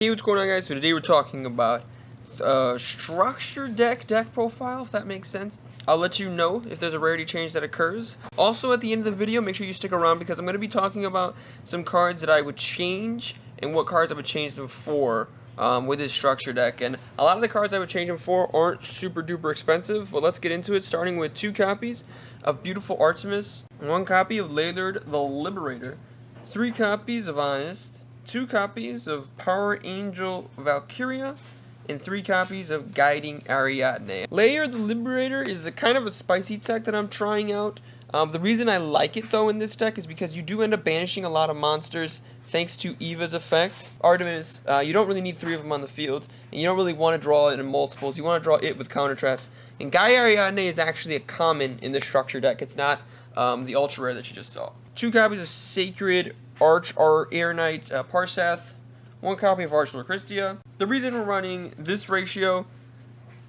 Hey, what's going on, guys? So today we're talking about structure deck profile, if that makes sense. I'll let you know if there's a rarity change that occurs. Also, at the end of the video, make sure you stick around because I'm going to be talking about some cards that I would change and what cards I would change them for with this structure deck. And a lot of the cards I would change them for aren't super duper expensive, but let's get into it, starting with 2 copies of Beautiful Artemis, 1 copy of Layered the Liberator, 3 copies of Honest, 2 copies of Power Angel Valkyria, and 3 copies of Guiding Ariadne. Layered the Liberator is a kind of a spicy deck that I'm trying out. The reason I like it though in this deck is because you do end up banishing a lot of monsters thanks to Eva's effect. Artemis, you don't really need 3 of them on the field, and you don't really want to draw it in multiples. You want to draw it with counter traps. And Guiding Ariadne is actually a common in the structure deck. It's not the ultra rare that you just saw. 2 copies of Sacred Air Knight Parseth, 1 copy of Archlord Christia. The reason we're running this ratio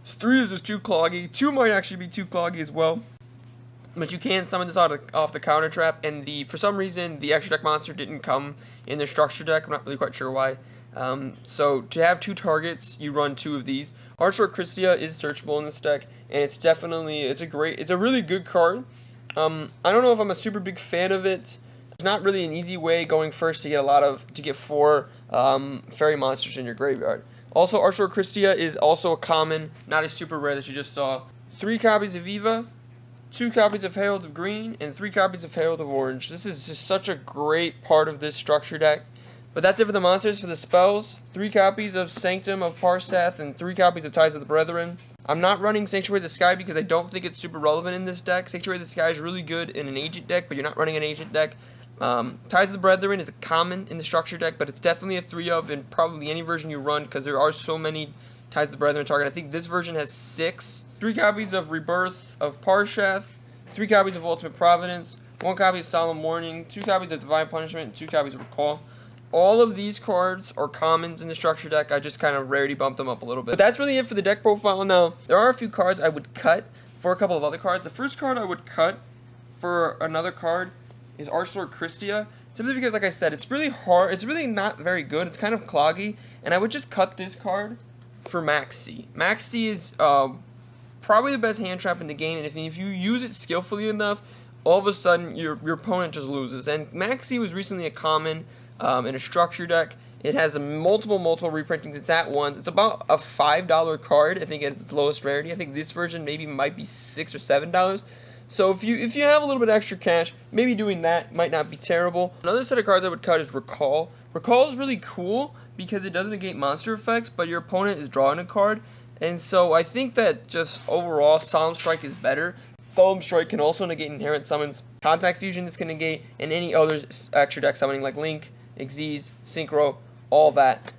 is 3 is just too cloggy. 2 might actually be too cloggy as well. But you can summon this off the counter trap, and for some reason the extra deck monster didn't come in the structure deck. I'm not really quite sure why. So to have 2 targets, you run 2 of these. Archlord Christia is searchable in this deck, and it's a really good card. I don't know if I'm a super big fan of it. It's not really an easy way going first to get 4 fairy monsters in your graveyard. Also, Archlord Christia is also a common, not a super rare that you just saw. 3 copies of Eva, 2 copies of Herald of Green, and 3 copies of Herald of Orange. This is just such a great part of this structure deck. But that's it for the monsters. For the spells, 3 copies of Sanctum of Parseth and 3 copies of Ties of the Brethren. I'm not running Sanctuary of the Sky because I don't think it's super relevant in this deck. Sanctuary of the Sky is really good in an agent deck, but you're not running an agent deck. Ties of the Brethren is a common in the structure deck, but it's definitely a 3 of in probably any version you run because there are so many Ties of the Brethren target. I think this version has 6. 3 copies of Rebirth of Parsheth, 3 copies of Ultimate Providence, 1 copy of Solemn Warning, 2 copies of Divine Punishment, and 2 copies of Recall. All of these cards are commons in the structure deck. I just kind of rarity bumped them up a little bit. But that's really it for the deck profile. Now, there are a few cards I would cut for a couple of other cards. The first card I would cut for another card is Archlord Christia, simply because, like I said, it's really hard. It's really not very good. It's kind of cloggy, and I would just cut this card for Max C. Max C is probably the best hand trap in the game, and if you use it skillfully enough, all of a sudden your opponent just loses. And Max C was recently a common in a structure deck. It has multiple reprintings. It's at 1. It's about a $5 card. I think at its lowest rarity. I think this version maybe might be $6 or $7. So if you have a little bit of extra cash, maybe doing that might not be terrible. Another set of cards I would cut is Recall. Recall is really cool because it doesn't negate monster effects, but your opponent is drawing a card. And so I think that just overall, Solemn Strike is better. Solemn Strike can also negate inherent summons. Contact Fusion this can negate, and any other extra deck summoning like Link, Xyz, Synchro, all that.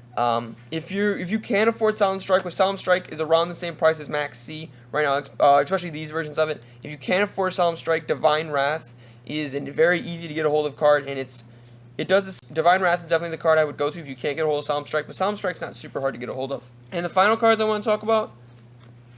If you can afford Solemn Strike, which Solemn Strike is around the same price as Max C right now, especially these versions of it. If you can't afford Solemn Strike, Divine Wrath is a very easy to get a hold of card, and it does this. Divine Wrath is definitely the card I would go to if you can't get a hold of Solemn Strike, but Solemn Strike's not super hard to get a hold of. And the final cards I want to talk about,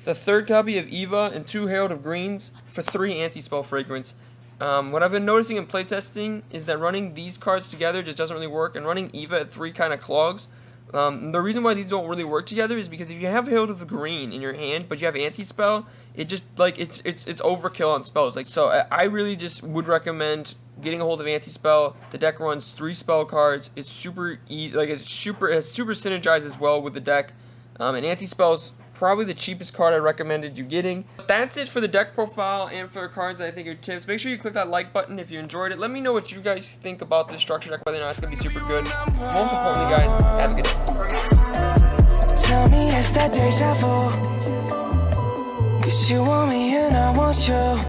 the 3rd copy of Eva and 2 Herald of Greens for 3 Anti-Spell Fragrance. What I've been noticing in playtesting is that running these cards together just doesn't really work, and running Eva at 3 kind of clogs. The reason why these don't really work together is because if you have Herald of the Green in your hand, but you have Anti-Spell, it just, like, it's overkill on spells. Like, so I really just would recommend getting a hold of Anti-Spell. The deck runs 3 spell cards. It's super easy, like, it super synergizes well with the deck. And Anti-Spell's probably the cheapest card I recommended you getting. But that's it for the deck profile and for the cards that I think are tips. Make sure you click that like button if you enjoyed it. Let me know what you guys think about this structure deck, whether or not it's going to be super good. Most importantly, guys, have a good day. Tell me, is that deja vu? 'Cause you want me and I want you.